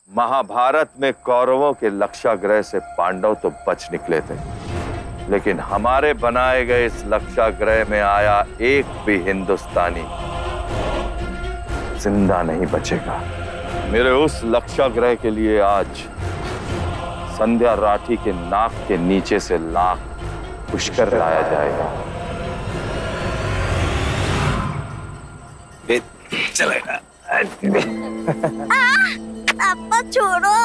महाभारत में कौरवों के लक्षागृह से पांडव तो बच निकले थे, लेकिन हमारे बनाए गए इस लक्षागृह में आया एक भी हिंदुस्तानी जिंदा नहीं बचेगा। मेरे उस लक्षागृह के लिए आज संध्या राठी के नाक के नीचे से लाख पुष्कर लाया जाएगा। चलेगा। पापा छोड़ो।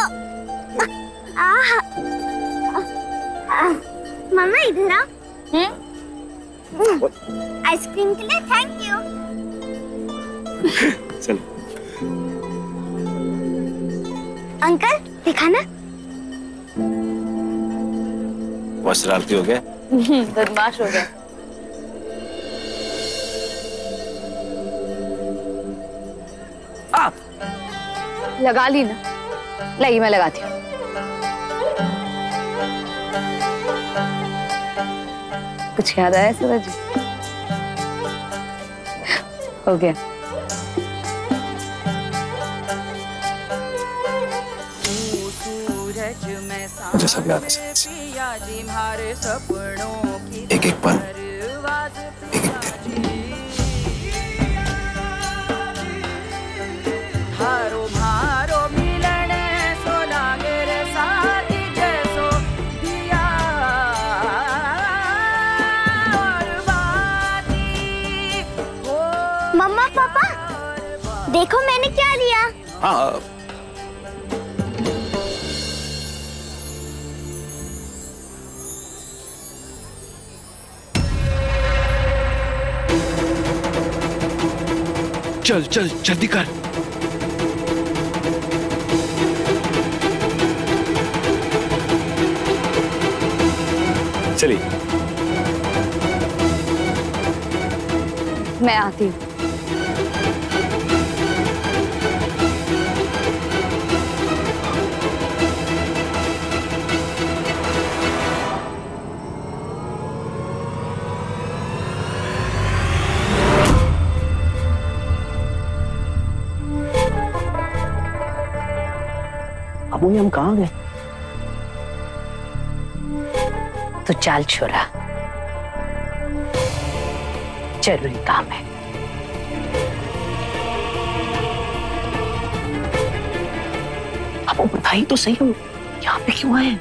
मम्मा इधर आओ। आइसक्रीम के लिए थैंक यू। चल। अंकल दिखाना। बहुत शरारती हो गया। बदमाश हो गया। लगा ली ना? लगी, मैं लगाती हूँ। कुछ याद आया सूरज? हो गया। मुझे सब याद है। एक एक पल, एक एक दिन। मम्मा पापा देखो मैंने क्या लिया। हाँ, चल चल जल्दी कर। चलिए। मैं आती हूँ। अब हम कहाँ गए? तो चाल छोरा, जरूरी काम है। अब वो बताइए तो सही, हो यहाँ पे क्यों आए?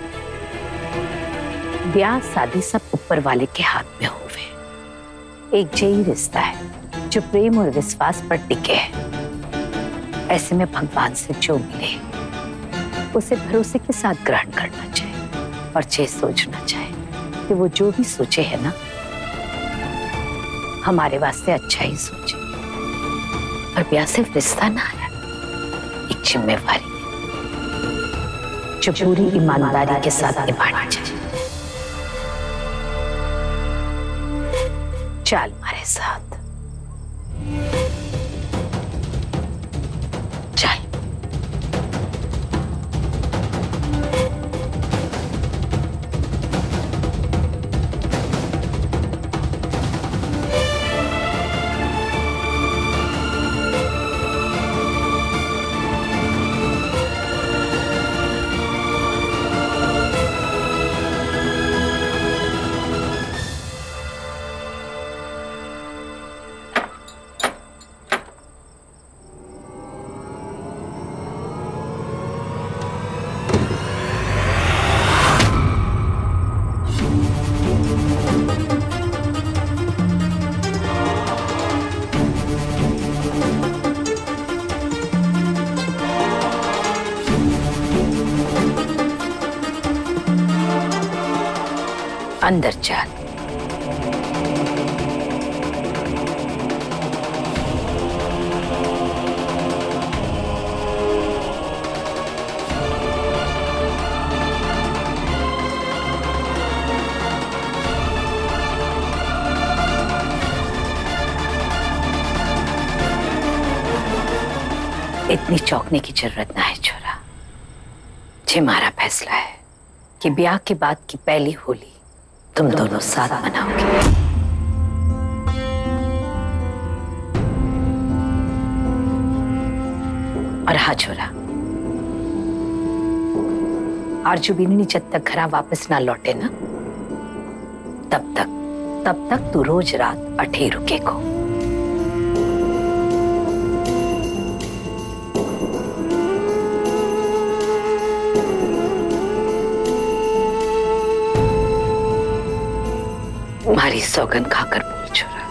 ब्याह शादी सब ऊपर वाले के हाथ में होवे। एक यही रिश्ता है जो प्रेम और विश्वास पर टिके है। ऐसे में भगवान से जो मिले उसे भरोसे के साथ ग्रहण करना चाहिए और ये सोचना चाहिए कि वो जो भी सोचे है ना, हमारे वास्ते अच्छा ही सोचे। और ब्याह सिर्फ रिश्ता ना है, एक जिम्मेवारी है जो पूरी ईमानदारी के साथ निभानी चाहिए। चल हमारे साथ। अंदर चल। इतनी चौंकने की जरूरत ना है छोरा। ये हमारा फैसला है कि ब्याह के बाद की पहली होली तुम दोनों साथ मनाओगे। और हाँ छोरा, आरजू बीनी जब तक घर वापस ना लौटे ना, तब तक तू रोज रात अठे रुकेगो। मारी सौगन खाकर बोल छोरा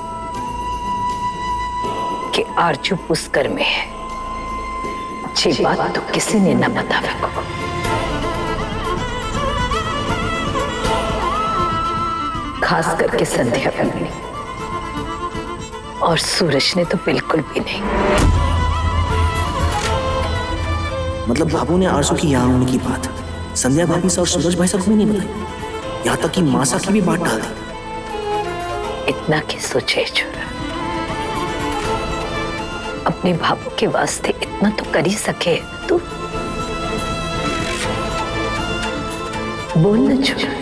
कि आरजू पुष्कर में है। अच्छी बात तो किसी ने न बतावे को। खास करके संध्या भी नहीं, और सूरज ने तो बिल्कुल भी नहीं। मतलब बाबू ने आरजू की यहाँ होने की बात संध्या भाभी से और सूरज भाई साहब को भी नहीं बताई, यहाँ तक कि मासा की भी बात डाल दी। इतना की सोचे छोरा, अपने बाबू के वास्ते इतना तो कर ही सके तू। बोल न छोरा।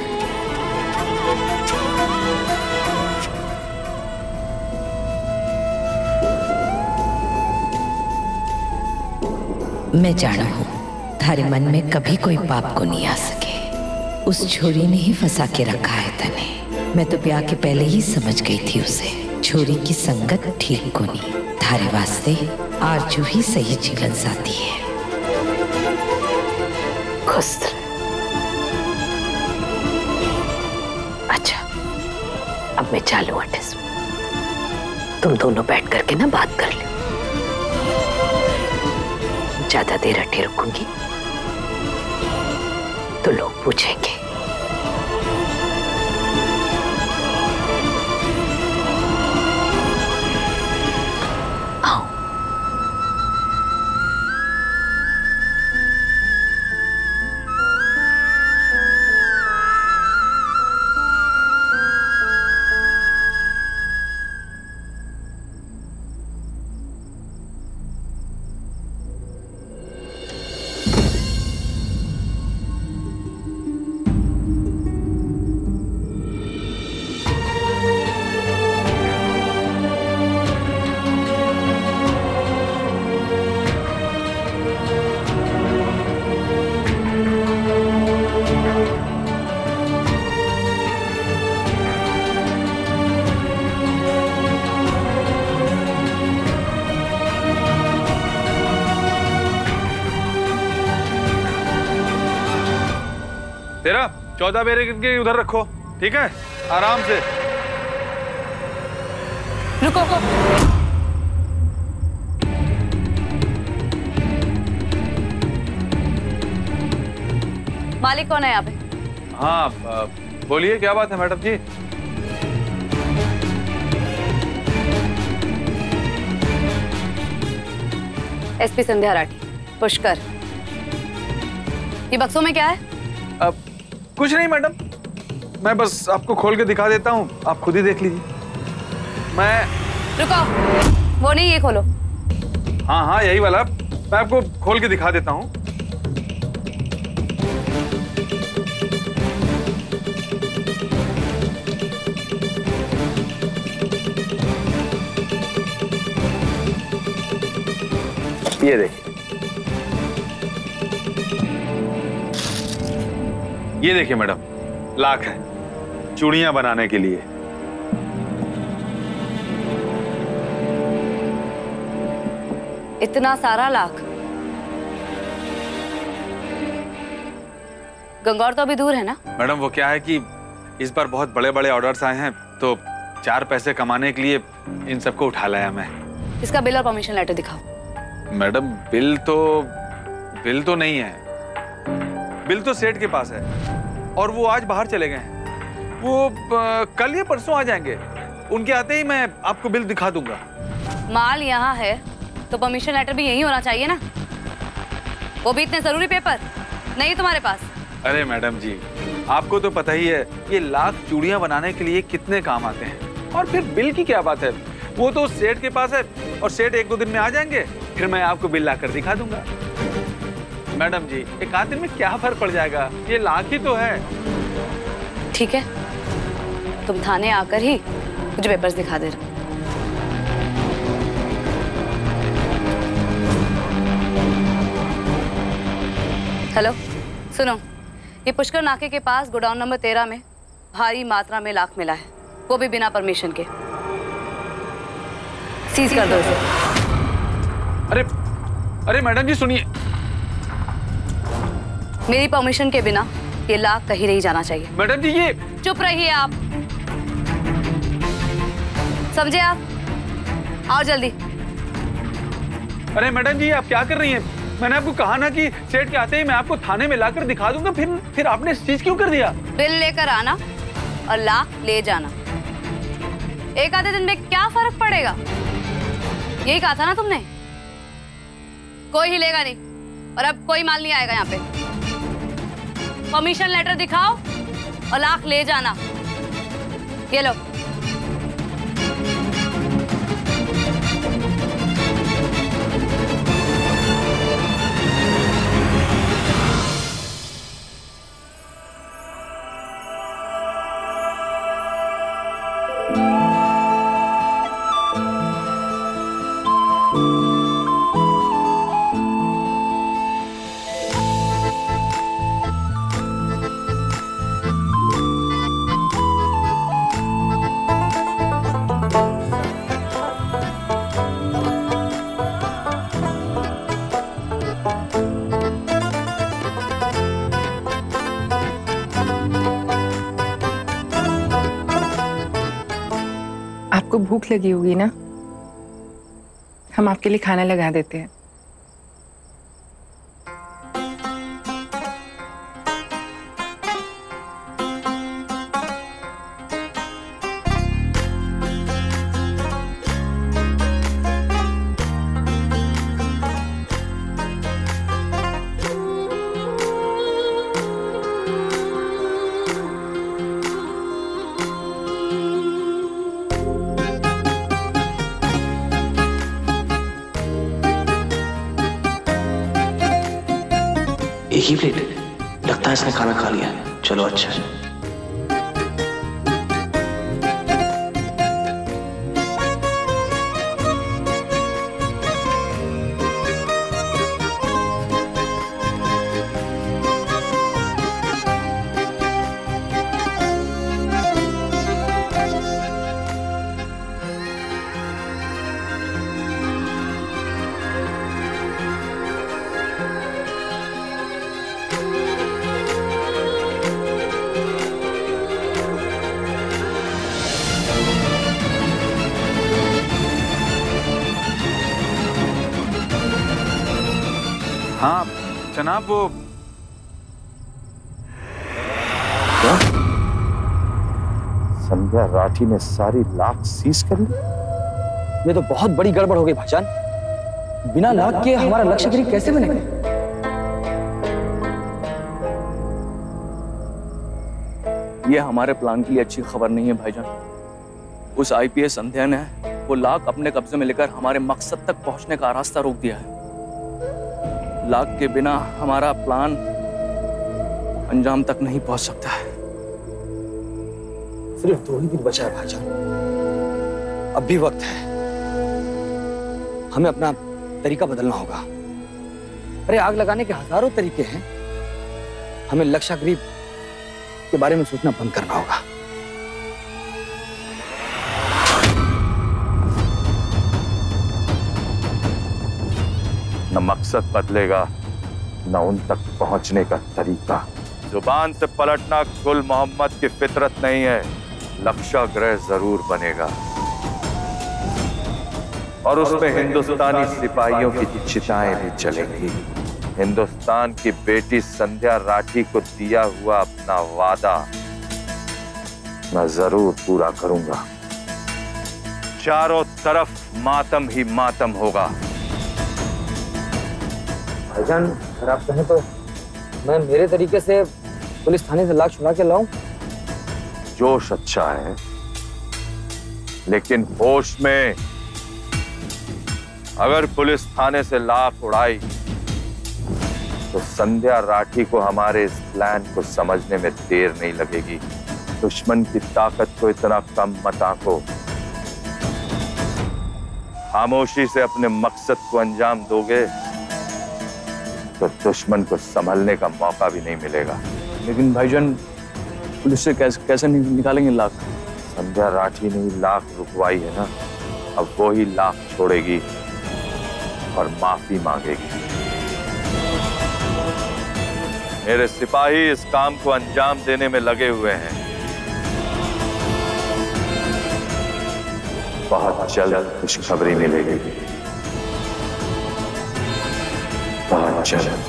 मैं जाना हूं थारे मन में कभी कोई पाप को नहीं आ सके। उस छोरी ने ही फंसा के रखा है तने। मैं तो ब्याह के पहले ही समझ गई थी उसे। छोरी की संगत ठीक को नहीं। थारे वास्ते आरजू ही सही जीवन साथी है। खुश अच्छा, अब मैं चालू अटे। तुम दोनों बैठ करके ना बात कर लो। ज्यादा देर अटे रुकूंगी तो लोग पूछेंगे। आओ। तेरा 14 बेरे गिनके उधर रखो, ठीक है? आराम से। रुको। मालिक कौन है यहाँ पे? हाँ, बोलिए क्या बात है मैडम जी? एसपी संध्या राठी, पुष्कर। ये बक्सों में क्या है? अब कुछ नहीं मैडम, मैं बस आपको खोल के दिखा देता हूँ, आप खुद ही देख लीजिए। मैं रुको, वो नहीं, ये खोलो। हाँ हाँ यही वाला, मैं आपको खोल के दिखा देता हूँ। ये देखिए, ये देखिए मैडम, लाख है चूड़ियां बनाने के लिए। इतना सारा लाख? गंगौर तो अभी दूर है ना? मैडम वो क्या है कि इस बार बहुत बड़े बड़े ऑर्डर्स आए हैं, तो 4 पैसे कमाने के लिए इन सबको उठा लाया मैं। इसका बिल और परमिशन लेटर दिखाओ। मैडम बिल तो नहीं है, बिल तो सेठ के पास है और वो आज बाहर चले गए हैं। वो कल या परसों आ जाएंगे, उनके आते ही मैं आपको बिल दिखा दूंगा। माल यहाँ है तो परमिशन लेटर भी यही होना चाहिए ना, वो भी इतने जरूरी पेपर नहीं तुम्हारे पास? अरे मैडम जी, आपको तो पता ही है ये लाख चूड़ियां बनाने के लिए कितने काम आते हैं, और फिर बिल की क्या बात है, वो तो सेठ के पास है और सेठ 1-2 दिन में आ जाएंगे, फिर मैं आपको बिल लाकर दिखा दूंगा। मैडम जी 1 दिन में क्या फर्क पड़ जाएगा, ये लाख ही तो है। ठीक है, तुम थाने आकर ही मुझे पेपर्स दिखा दे रहे। हेलो, सुनो, कि पुष्कर नाके के पास गोडाउन नंबर 13 में भारी मात्रा में लाख मिला है, वो भी बिना परमिशन के। सीज कर दो इसे। अरे मैडम जी सुनिए, मेरी परमिशन के बिना ये लाख कहीं नहीं जाना चाहिए। मैडम जी ये। चुप रहिए आप, समझे आप? आओ जल्दी। अरे मैडम जी आप क्या कर रही हैं? मैंने आपको कहा ना कि सेठ के आते ही मैं आपको थाने में लाकर दिखा दूंगा, फिर आपने सीज क्यों कर दिया? बिल लेकर आना और लाख ले जाना। एक आधे दिन में क्या फर्क पड़ेगा? यही कहा था ना तुमने। कोई हिलेगा नहीं और अब कोई माल नहीं आएगा यहाँ पे। परमिशन लेटर दिखाओ और लाख ले जाना। ये लो। आपको भूख लगी होगी ना, हम आपके लिए खाना लगा देते हैं। एक ही प्लेट? लगता है इसने खाना खा लिया। चलो अच्छा है। हाँ जनाब, वो क्या? संध्या राठी ने सारी लाख सीज कर ली? ये तो बहुत बड़ी गड़बड़ हो गई भाईजान। बिना लाख के हमारा लक्ष्य गरीब कैसे बनेगा? ये हमारे प्लान के लिए अच्छी खबर नहीं है भाईजान। उस आईपीएस संध्या ने वो लाख अपने कब्जे में लेकर हमारे मकसद तक पहुंचने का रास्ता रोक दिया है। लाख के बिना हमारा प्लान अंजाम तक नहीं पहुंच सकता है। सिर्फ 2 ही दिन बचा है भाईजान, अब भी वक्त है। हमें अपना तरीका बदलना होगा। अरे आग लगाने के हजारों तरीके हैं, हमें लक्षाग्रीव के बारे में सोचना बंद करना होगा। न मकसद बदलेगा न उन तक पहुंचने का तरीका। जुबान से पलटना गुल मोहम्मद की फितरत नहीं है। लक्षाग्रह जरूर बनेगा और उसमें हिंदुस्तानी सिपाहियों की चिताएं भी चलेंगी। हिंदुस्तान की बेटी संध्या राठी को दिया हुआ अपना वादा मैं जरूर पूरा करूंगा। चारों तरफ मातम ही मातम होगा। भाईजान अगर आप कहें तो मैं मेरे तरीके से पुलिस थाने से लाख छुड़ा के लाऊं। जोश अच्छा है लेकिन होश में। अगर पुलिस थाने से लाख उड़ाई तो संध्या राठी को हमारे इस प्लान को समझने में देर नहीं लगेगी। दुश्मन की ताकत को इतना कम मत आंको। खामोशी से अपने मकसद को अंजाम दोगे तो दुश्मन को संभलने का मौका भी नहीं मिलेगा। लेकिन भाईजान पुलिस से कैसे निकालेंगे लाख? संध्या राठी ने ही लाख रुकवाई है ना, अब वो ही लाख छोड़ेगी और माफी मांगेगी। मेरे सिपाही इस काम को अंजाम देने में लगे हुए हैं। बहुत जल्द खुशखबरी मिलेगी, बहुत जल्द।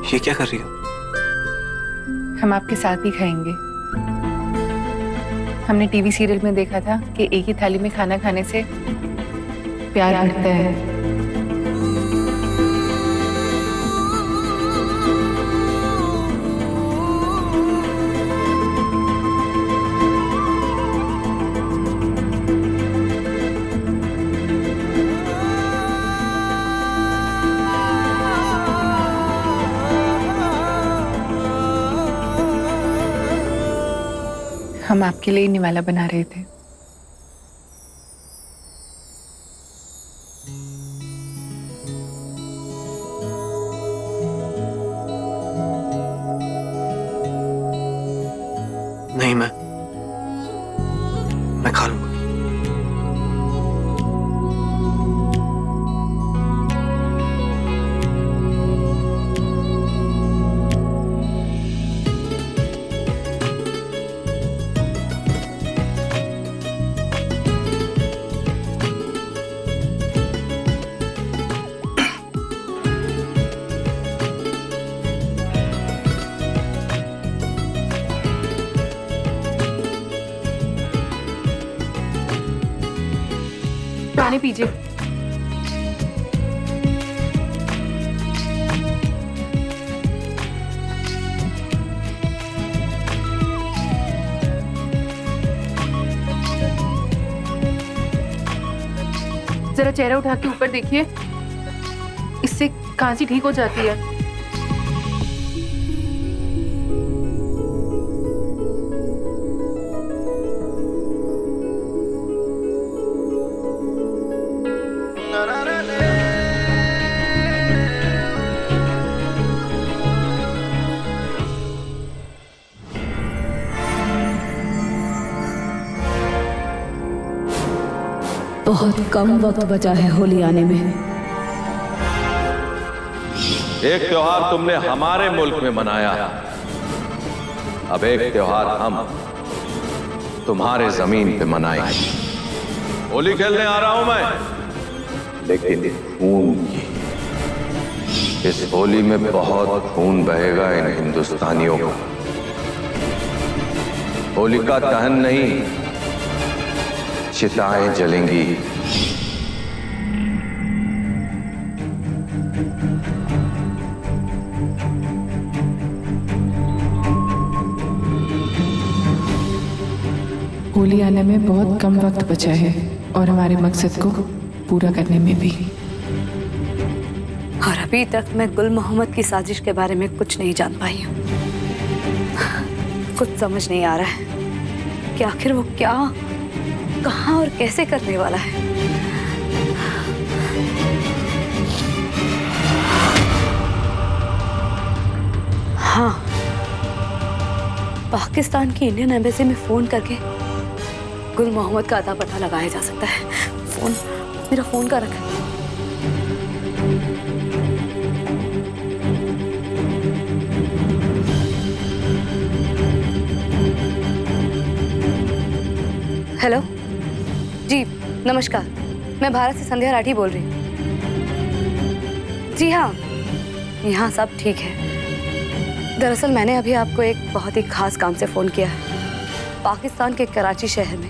ये क्या कर रही हो? हम आपके साथ ही खाएंगे। हमने टीवी सीरियल में देखा था कि एक ही थाली में खाना खाने से प्यार बढ़ता है। हम आपके लिए निवाला बना रहे थे। नहीं, मैं खा लूंगा। पानी पीजिए। जरा चेहरा उठा के ऊपर देखिए, इससे खांसी ठीक हो जाती है। बहुत कम वक्त बचा है होली आने में। एक त्योहार तुमने हमारे मुल्क में मनाया, अब एक त्योहार हम तुम्हारे जमीन पे मनाएंगे। होली खेलने आ रहा हूं मैं, लेकिन खून की। इस होली में बहुत खून बहेगा इन हिंदुस्तानियों का। होलिका दहन नहीं, चिताएं जलेंगी। होली आने में बहुत कम वक्त बचा है और हमारे मकसद को पूरा करने में भी। और अभी तक मैं गुल मोहम्मद की साजिश के बारे में कुछ नहीं जान पाई हूँ। कुछ समझ नहीं आ रहा है कि आखिर वो क्या, कहाँ और कैसे करने वाला है। हाँ, पाकिस्तान की इंडियन एम्बेसी में फोन करके गुल मोहम्मद का अता पता लगाया जा सकता है। फोन, मेरा फोन का रखा। हेलो जी, नमस्कार। मैं भारत से संध्या राठी बोल रही हूँ। जी हाँ, यहाँ सब ठीक है। दरअसल मैंने अभी आपको एक बहुत ही खास काम से फोन किया है। पाकिस्तान के कराची शहर में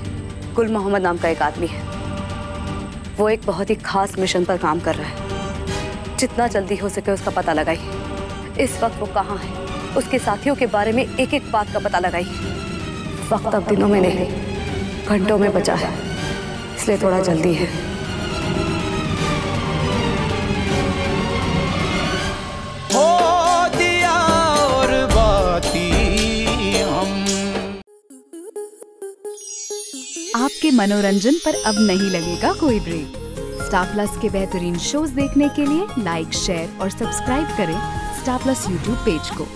गुल मोहम्मद नाम का एक आदमी है। वो एक बहुत ही खास मिशन पर काम कर रहा है। जितना जल्दी हो सके उसका पता लगाइए। इस वक्त वो कहाँ है, उसके साथियों के बारे में एक एक बात का पता लगाइए। वक्त अब दिनों में नहीं, घंटों में बचा है, इसलिए थोड़ा जल्दी है। हो दिया और बाती हम। आपके मनोरंजन पर अब नहीं लगेगा कोई ब्रेक। स्टार प्लस के बेहतरीन शोज देखने के लिए लाइक, शेयर और सब्सक्राइब करें स्टार प्लस यूट्यूब पेज को।